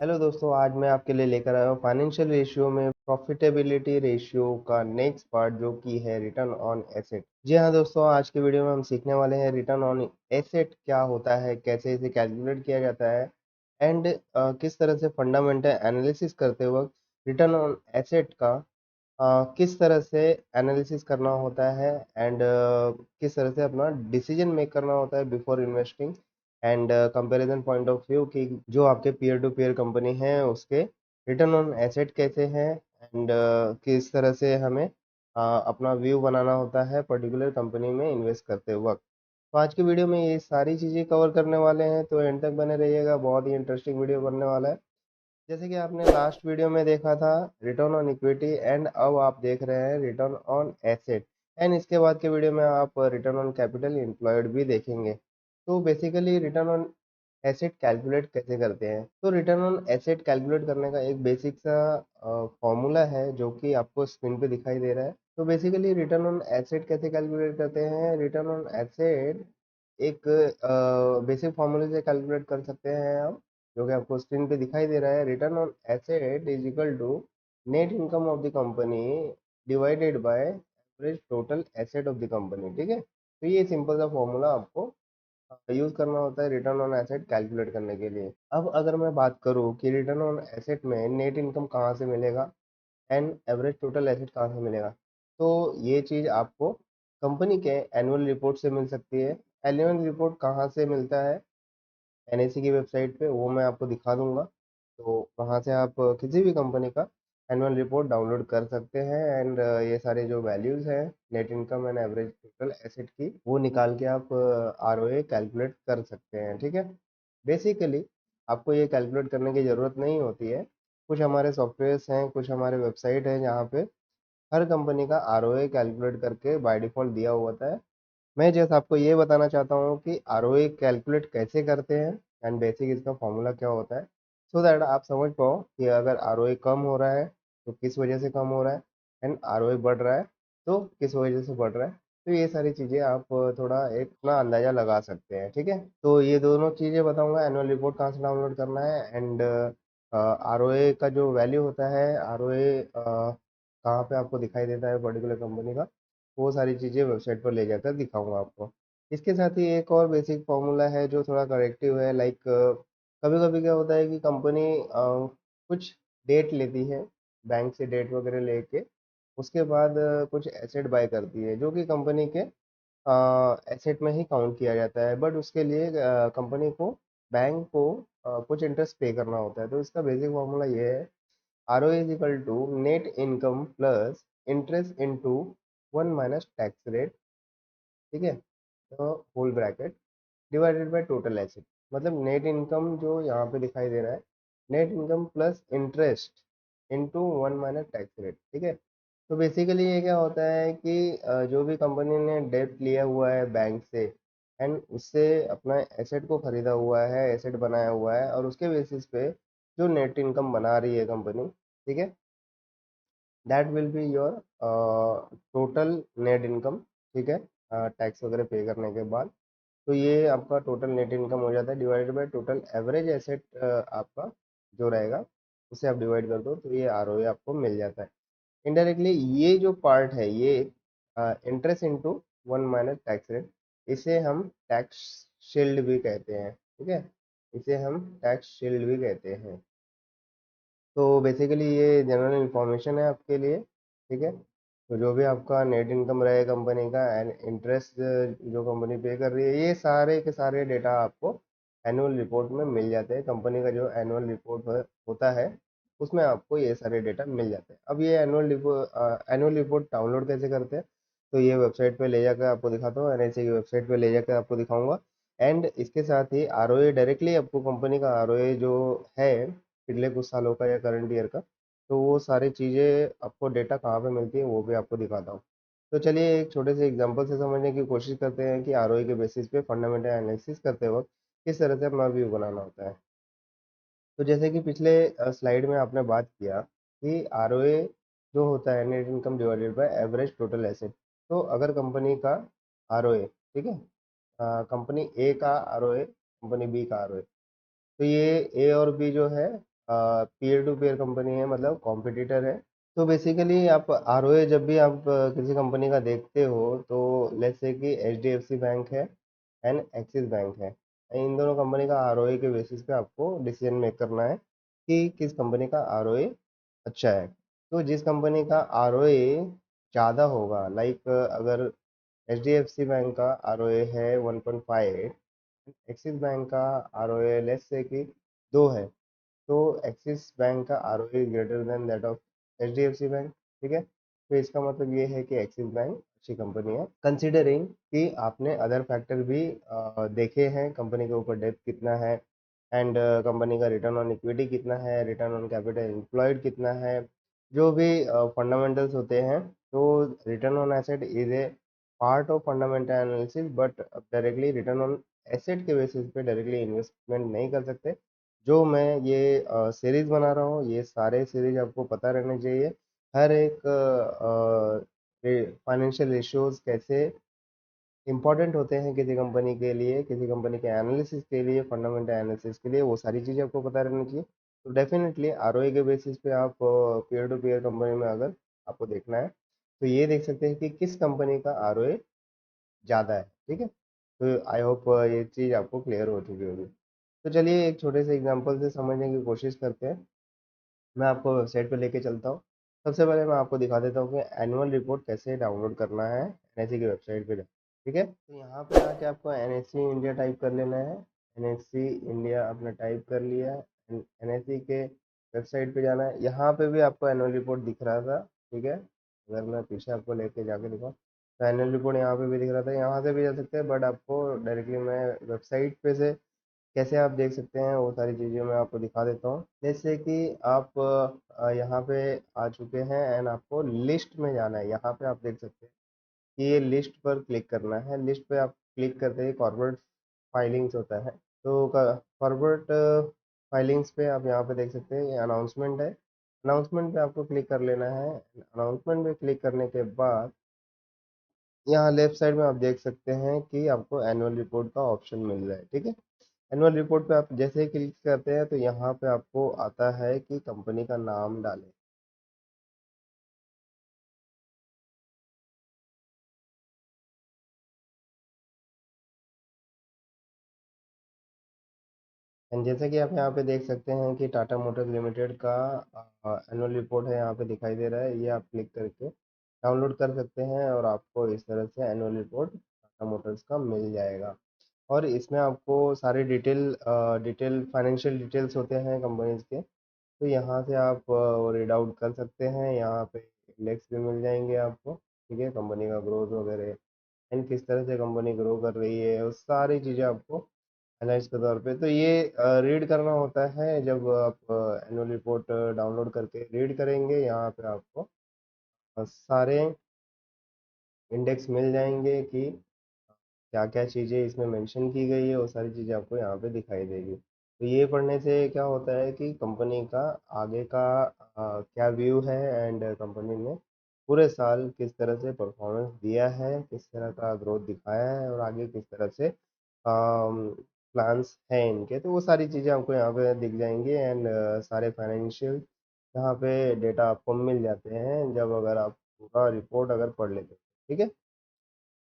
Hello दोस्तों, आज मैं आपके लिए लेकर आया हूँ फाइनेंशियल रेशियो में प्रॉफिटेबिलिटी रेशियो का नेक्स्ट पार्ट जो कि है रिटर्न ऑन एसेट। जी हाँ दोस्तों, आज के वीडियो में हम सीखने वाले हैं रिटर्न ऑन एसेट क्या होता है, कैसे इसे कैलकुलेट किया जाता है एंड किस तरह से फंडामेंटल एनालिसिस करते वक्त रिटर्न ऑन एसेट का किस तरह से एनालिसिस करना होता है एंड किस तरह से अपना डिसीजन मेक करना होता है before investing and comparison point of view कि जो आपके पीयर टू पीयर कंपनी है उसके रिटर्न ऑन एसेट कैसे हैं एंड किस तरह से हमें अपना व्यू बनाना होता है पर्टिकुलर कंपनी में इन्वेस्ट करते वक्त। तो आज की वीडियो में ये सारी चीज़ें कवर करने वाले हैं, तो एंड तक बने रहिएगा, बहुत ही इंटरेस्टिंग वीडियो बनने वाला है। जैसे कि आपने लास्ट वीडियो में देखा था रिटर्न ऑन इक्विटी एंड अब आप देख रहे हैं रिटर्न ऑन एसेट एंड इसके बाद के वीडियो में आप रिटर्न ऑन कैपिटल एम्प्लॉयड भी देखेंगे। तो basically return on asset calculate कैसे करते हैं, तो रिटर्न ऑन एसेट कैलकुलेट करने का एक बेसिक सा फॉर्मूला है जो कि आपको स्क्रीन पे दिखाई दे रहा है। तो बेसिकली रिटर्न ऑन एसेट कैसे कैलकुलेट करते हैं, रिटर्न ऑन एसेट एक बेसिक फॉर्मूले से कैलकुलेट कर सकते हैं आप, जो कि आपको स्क्रीन पे दिखाई दे रहा है। Return on asset is equal to net income of the company divided by average total asset of the company. ठीक है, तो ये सिंपल सा फॉर्मूला आपको यूज करना होता है रिटर्न ऑन एसेट कैलकुलेट करने के लिए। अब अगर मैं बात करूं कि रिटर्न ऑन एसेट में नेट इनकम कहाँ से मिलेगा एंड एवरेज टोटल एसेट कहाँ से मिलेगा, तो ये चीज़ आपको कंपनी के एनुअल रिपोर्ट से मिल सकती है। एनुअल रिपोर्ट कहाँ से मिलता है, एनएसी की वेबसाइट पे, वो मैं आपको दिखा दूंगा। तो वहाँ से आप किसी भी कंपनी का एनुअल रिपोर्ट डाउनलोड कर सकते हैं एंड ये सारे जो वैल्यूज़ हैं net income and average total asset की, वो निकाल के आप आरओए कैलकुलेट कर सकते हैं। ठीक है, बेसिकली आपको ये कैलकुलेट करने की ज़रूरत नहीं होती है। कुछ हमारे सॉफ्टवेयर्स हैं, कुछ हमारे वेबसाइट हैं जहाँ पे हर कंपनी का आरओए कैलकुलेट करके बाय डिफ़ॉल्ट दिया हुआ होता है। मैं जस्ट आपको ये बताना चाहता हूँ कि आरओए कैलकुलेट कैसे करते हैं एंड बेसिक इसका फॉर्मूला क्या होता है, सो दैट आप समझ पाओ कि अगर आरओए कम हो रहा है तो किस वजह से कम हो रहा है एंड आरओए बढ़ रहा है तो किस वजह से बढ़ रहा है। तो ये सारी चीज़ें आप थोड़ा एक अपना अंदाज़ा लगा सकते हैं। ठीक है, तो ये दोनों चीज़ें बताऊंगा, एनुअल रिपोर्ट कहाँ से डाउनलोड करना है एंड आरओए का जो वैल्यू होता है, आरओए कहाँ पे आपको दिखाई देता है पर्टिकुलर कंपनी का, वो सारी चीज़ें वेबसाइट पर ले जाकर दिखाऊंगा आपको। इसके साथ ही एक और बेसिक फॉर्मूला है जो थोड़ा करेक्टिव है, लाइक कभी कभी क्या होता है कि कंपनी कुछ डेट लेती है, बैंक से डेट वगैरह लेके उसके बाद कुछ एसेट बाय करती है जो कि कंपनी के एसेट में ही काउंट किया जाता है, बट उसके लिए कंपनी को बैंक को कुछ इंटरेस्ट पे करना होता है। तो इसका बेसिक फॉर्मूला ये है, R O is equal to net income plus interest into one minus tax rate. ठीक है, तो whole bracket divided by total asset. मतलब नेट इनकम जो यहाँ पे दिखाई दे रहा है, net income plus interest into one minus tax rate. ठीक है, तो बेसिकली ये क्या होता है कि जो भी कंपनी ने डेट लिया हुआ है बैंक से एंड उससे अपना एसेट को खरीदा हुआ है, एसेट बनाया हुआ है, और उसके बेसिस पे जो नेट इनकम बना रही है कंपनी, ठीक है, that will be your total net income. ठीक है, टैक्स वगैरह पे करने के बाद, तो ये आपका टोटल नेट इनकम हो जाता है divided by total average asset आपका जो रहेगा, उसे आप डिवाइड कर दो तो ये आरओए आपको मिल जाता है। इनडायरेक्टली ये जो पार्ट है ये interest into one minus tax rate, इसे हम टैक्स शील्ड भी कहते हैं। ठीक है, इसे हम टैक्स शील्ड भी कहते हैं। तो बेसिकली ये जनरल इन्फॉर्मेशन है आपके लिए। ठीक है, तो जो भी आपका नेट इनकम रहे कंपनी का एंड इंटरेस्ट जो कंपनी पे कर रही है, ये सारे के सारे डेटा आपको एनुअल रिपोर्ट में मिल जाते हैं। कंपनी का जो एनुअल रिपोर्ट होता है उसमें आपको ये सारे डेटा मिल जाते हैं। अब ये एनुअल रिपोर्ट डाउनलोड कैसे करते हैं, तो ये वेबसाइट पे ले जाकर आपको दिखाता हूँ, एनएसए की वेबसाइट पे ले जाकर आपको दिखाऊंगा। एंड इसके साथ ही आरओए डायरेक्टली आपको कंपनी का आरओए जो है पिछले कुछ सालों का या करंट ईयर का, तो वो सारी चीज़ें आपको डेटा कहाँ पे मिलती है वो भी आपको दिखाता हूँ। तो चलिए एक छोटे से एग्जांपल से समझने की कोशिश करते हैं कि आरओई के बेसिस पे फंडामेंटल एनालिसिस करते वक्त किस तरह से अपना व्यू बनाना होता है। तो जैसे कि पिछले स्लाइड में आपने बात किया कि आरओए जो होता है net income divided by average total asset. तो अगर कंपनी का आरओए, ठीक है, कंपनी ए का आरओए, कंपनी बी का आरओए, तो ये ए और बी जो है पीयर टू पीयर कंपनी है, मतलब कॉम्पिटिटर है। तो बेसिकली आप आरओए जब भी आप किसी कंपनी का देखते हो, तो लेट्स से कि एचडीएफसी बैंक है एंड एक्सिस बैंक है। इन दोनों कंपनी का आरओए के बेसिस पे आपको डिसीजन मेक करना है कि किस कंपनी का आरओए अच्छा है। तो जिस कंपनी का आरओए ज़्यादा होगा, लाइक अगर H D F C bank का आरओए है 1.58, एक्सिस बैंक का आरओए लेट्स से कि 2 है, तो एक्सिस बैंक का ROE greater than that of HDFC bank. ठीक है, तो इसका मतलब ये है कि एक्सिस बैंक अच्छी कंपनी है, कंसिडरिंग कि आपने अदर फैक्टर भी देखे हैं, कंपनी के ऊपर डेप्थ कितना है एंड कंपनी का रिटर्न ऑन इक्विटी कितना है, रिटर्न ऑन कैपिटल एम्प्लॉयड कितना है, जो भी फंडामेंटल्स होते हैं। तो return on asset is a part of fundamental analysis, but directly return on asset के बेसिस पे डायरेक्टली इन्वेस्टमेंट नहीं कर सकते। जो मैं ये सीरीज बना रहा हूँ, ये सारे सीरीज आपको पता रहने चाहिए। हर एक फाइनेंशियल रेशियोज कैसे इंपॉर्टेंट होते हैं किसी कंपनी के लिए, किसी कंपनी के एनालिसिस के लिए, फंडामेंटल एनालिसिस के लिए, वो सारी चीज़ें आपको पता रहनी चाहिए। तो डेफिनेटली आरओई के बेसिस पे आप पीयर टू पीयर कंपनी में अगर आपको देखना है, तो ये देख सकते हैं कि किस कंपनी का आरओए ज़्यादा है। ठीक है, तो आई होप ये चीज़ आपको क्लियर हो चुकी होगी। तो चलिए एक छोटे से एग्जांपल से समझने की कोशिश करते हैं। मैं आपको वेबसाइट पे लेके चलता हूँ। सबसे पहले मैं आपको दिखा देता हूँ कि एनुअल रिपोर्ट कैसे डाउनलोड करना है एनएससी की वेबसाइट पे जाकर। ठीक है, तो यहाँ पे आके आपको एनएससी इंडिया टाइप कर लेना है। एनएससी इंडिया आपने टाइप कर लिया। एनएससी के वेबसाइट पे जाना है। यहाँ पे भी आपको एनुअल रिपोर्ट दिख रहा था। ठीक है, अगर मैं पीछे आपको लेके जाके दिखाऊँ, तो एनुअल रिपोर्ट यहाँ पे भी दिख रहा था, यहाँ से भी जा सकते हैं, बट आपको डायरेक्टली मैं वेबसाइट पे से कैसे आप देख सकते हैं वो सारी चीज़ें मैं आपको दिखा देता हूँ। जैसे कि आप यहाँ पे आ चुके हैं एंड आपको लिस्ट में जाना है। यहाँ पे आप देख सकते हैं कि ये लिस्ट पर क्लिक करना है। लिस्ट पे आप क्लिक करते ही कॉर्पोरेट फाइलिंग्स होता है। तो कॉर्पोरेट फाइलिंग्स पे आप यहाँ पे देख सकते हैं ये अनाउंसमेंट है। अनाउंसमेंट पे आपको क्लिक कर लेना है। अनाउंसमेंट पे क्लिक करने के बाद यहाँ लेफ्ट साइड में आप देख सकते हैं कि आपको एनुअल रिपोर्ट का ऑप्शन मिल रहा है। ठीक है, एनुअल रिपोर्ट पे आप जैसे ही क्लिक करते हैं, तो यहाँ पे आपको आता है कि कंपनी का नाम डालें। एंड जैसे कि आप यहाँ पे देख सकते हैं कि टाटा मोटर्स लिमिटेड का एनुअल रिपोर्ट है, यहाँ पे दिखाई दे रहा है। ये आप क्लिक करके डाउनलोड कर सकते हैं और आपको इस तरह से एनुअल रिपोर्ट टाटा मोटर्स का मिल जाएगा। और इसमें आपको सारे डिटेल फाइनेंशियल डिटेल्स होते हैं कंपनीज के, तो यहाँ से आप रीड आउट कर सकते हैं। यहाँ पे इंडेक्स भी मिल जाएंगे आपको। ठीक है, कंपनी का ग्रोथ वगैरह एंड किस तरह से कंपनी ग्रो कर रही है, वो सारी चीज़ें आपको एनालाइज के तौर पे। तो ये रीड करना होता है जब आप एनुअल रिपोर्ट डाउनलोड करके रीड करेंगे। यहाँ पे आपको सारे इंडेक्स मिल जाएंगे कि क्या क्या चीज़ें इसमें मेंशन की गई है, वो सारी चीज़ें आपको यहाँ पे दिखाई देगी। तो ये पढ़ने से क्या होता है कि कंपनी का आगे का क्या व्यू है एंड कंपनी ने पूरे साल किस तरह से परफॉर्मेंस दिया है, किस तरह का ग्रोथ दिखाया है और आगे किस तरह से प्लान्स हैं इनके, तो वो सारी चीज़ें आपको यहाँ पे दिख जाएंगी एंड सारे फाइनेंशियल यहाँ पे डेटा आपको मिल जाते हैं जब अगर आप पूरा रिपोर्ट अगर पढ़ लेते हैं। ठीक है,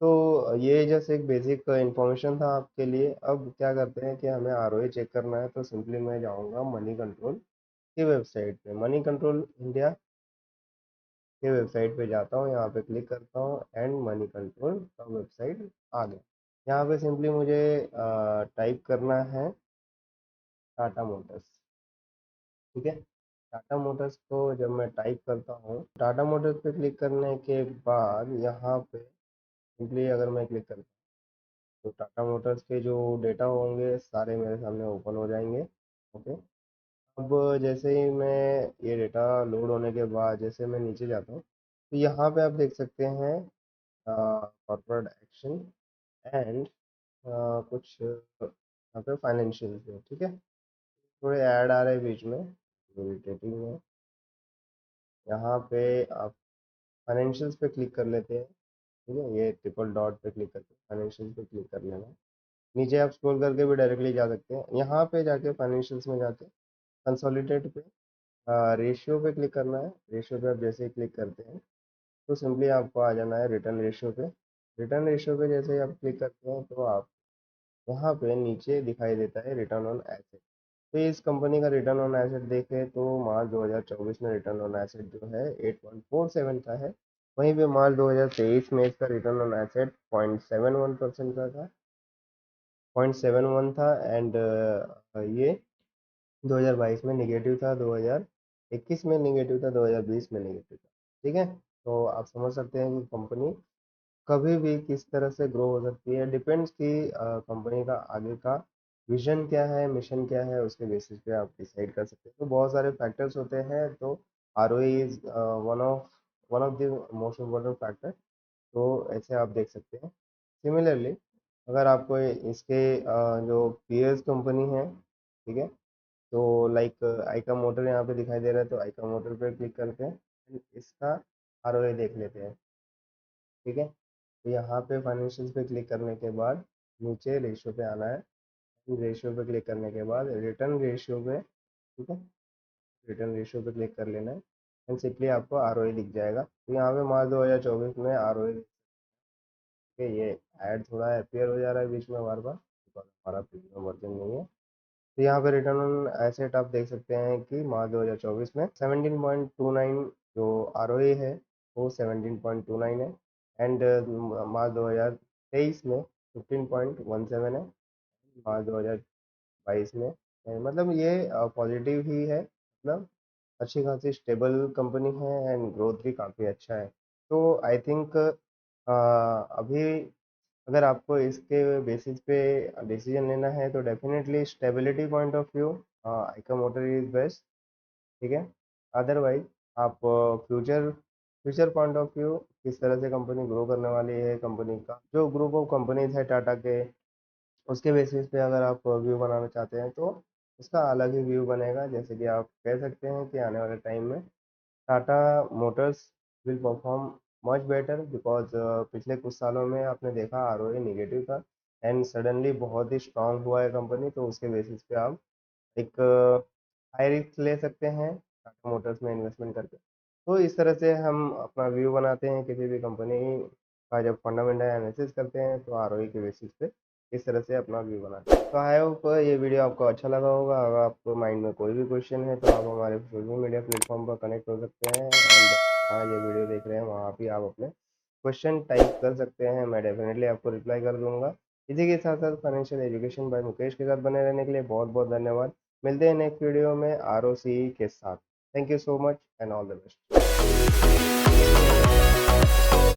तो ये जैसे एक बेसिक इन्फॉर्मेशन था आपके लिए। अब क्या करते हैं कि हमें आरओए चेक करना है, तो सिंपली मैं जाऊंगा मनी कंट्रोल की वेबसाइट पे। मनी कंट्रोल इंडिया के वेबसाइट पे जाता हूँ, यहाँ पे क्लिक करता हूँ एंड मनी कंट्रोल का वेबसाइट आ गया। यहाँ पे सिंपली मुझे टाइप करना है टाटा मोटर्स। ठीक है, टाटा मोटर्स को जब मैं टाइप करता हूँ, टाटा मोटर्स पे क्लिक करने के बाद यहाँ पे सिंपली अगर मैं क्लिक करता हूँ, तो टाटा मोटर्स के जो डेटा होंगे सारे मेरे सामने ओपन हो जाएंगे। ओके, अब जैसे ही मैं ये डेटा लोड होने के बाद जैसे मैं नीचे जाता हूँ, तो यहाँ पे आप देख सकते हैं कॉर्पोरेट एक्शन एंड कुछ यहाँ पे फाइनेंशियल है। ठीक है, थोड़े ऐड आ रहे हैं बीच में, इरिटेटिंग है। यहाँ पे आप फाइनेंशियल्स पे क्लिक कर लेते हैं। ठीक है, ये ट्रिपल डॉट पे क्लिक करके फाइनेंशियल्स पे क्लिक कर लेना। नीचे आप स्क्रॉल करके भी डायरेक्टली जा सकते हैं। यहाँ पे जाके फाइनेंशियल्स में जाके कंसोलिडेट पे रेशियो पे क्लिक करना है। रेशियो पे आप जैसे ही क्लिक करते हैं तो सिंपली आपको आ जाना है रिटर्न रेशियो पे। रिटर्न रेशियो पे जैसे ही आप क्लिक करते हैं तो आप यहाँ पे नीचे दिखाई देता है रिटर्न ऑन एसेट। तो इस कंपनी का रिटर्न ऑन एसेट देखें तो मार्च 2024 में रिटर्न ऑन एसेट जो है 8.47 का है। वहीं पे मार्च 2023 में इसका रिटर्न ऑन एसेट 0.71% का था, 0.71 था। एंड ये 2022 में निगेटिव था, 2021 में निगेटिव था, 2020 में निगेटिव था। ठीक है, तो आप समझ सकते हैं कि कंपनी कभी भी किस तरह से ग्रो हो सकती है। डिपेंड्स कि कंपनी का आगे का विजन क्या है, मिशन क्या है, उसके बेसिस पे आप डिसाइड कर सकते हैं। तो बहुत सारे फैक्टर्स होते हैं, तो ROE is one of the most important factor. तो ऐसे आप देख सकते हैं। सिमिलरली अगर आपको इसके जो पीएस कंपनी है, ठीक है, तो लाइक आइका मोटर यहाँ पे दिखाई दे रहा है, तो आइका मोटर पे क्लिक करके इसका आरओई देख लेते हैं। ठीक है, तो यहाँ पे फाइनेंशियल पे क्लिक करने के बाद नीचे रेशियो पे आना है। रेशियो पे क्लिक करने के बाद रिटर्न रेशियो पे, ठीक है, रिटर्न रेशियो पे क्लिक कर लेना है एंड सिंपली आपको आरओई दिख जाएगा। तो यहाँ पे मार्च 2024 में आरओई के ये ऐड थोड़ा अपीयर हो जा रहा है बीच में बार बार, बिकॉज हमारा प्रीमियम वर्जन नहीं है। तो यहाँ पे रिटर्न ऑन एसेट आप देख सकते हैं कि मार्च 2024 में 17.29 जो आरओए है वो 17.29 है। एंड मार्च 2023 में 15.17 है। मार्च 2022 में मतलब ये पॉजिटिव ही है, मतलब अच्छी खासी स्टेबल कंपनी है एंड ग्रोथ भी काफ़ी अच्छा है। तो आई थिंक अभी अगर आपको इसके बेसिस पे डिसीजन लेना है तो definitely stability point of view आइका मोटर इज बेस्ट। ठीक है, अदरवाइज आप future future point of view किस तरह से कंपनी ग्रो करने वाली है, कंपनी का जो ग्रुप ऑफ कंपनीज है टाटा के, उसके बेसिस पे अगर आप व्यू बनाना चाहते हैं तो उसका अलग ही व्यू बनेगा। जैसे कि आप कह सकते हैं कि आने वाले टाइम में Tata Motors will perform much better, because पिछले कुछ सालों में आपने देखा आरओए नेगेटिव था एंड सडनली बहुत ही स्ट्रांग हुआ है कंपनी। तो उसके बेसिस पे आप एक हाई रिस्क ले सकते हैं टाटा मोटर्स में इन्वेस्टमेंट करके। तो इस तरह से हम अपना व्यू बनाते हैं किसी भी कंपनी का। जब फंडामेंटल एनालिसिस करते हैं तो आरओई के बेसिस पे इस तरह से अपना व्यू बनाते हैं। तो आई होप ये वीडियो आपको अच्छा लगा होगा। अगर आपको माइंड में कोई भी क्वेश्चन है तो आप हमारे सोशल मीडिया प्लेटफॉर्म पर कनेक्ट हो सकते हैं एंड जहाँ ये वीडियो देख रहे हैं वहाँ भी आप अपने क्वेश्चन टाइप कर सकते हैं, मैं डेफिनेटली आपको रिप्लाई कर दूंगा। इसी के साथ साथ फाइनेंशियल एजुकेशन बाय मुकेश के साथ बने रहने के लिए बहुत बहुत धन्यवाद। मिलते हैं नेक्स्ट वीडियो में आरओसी के साथ। Thank you so much and all the best.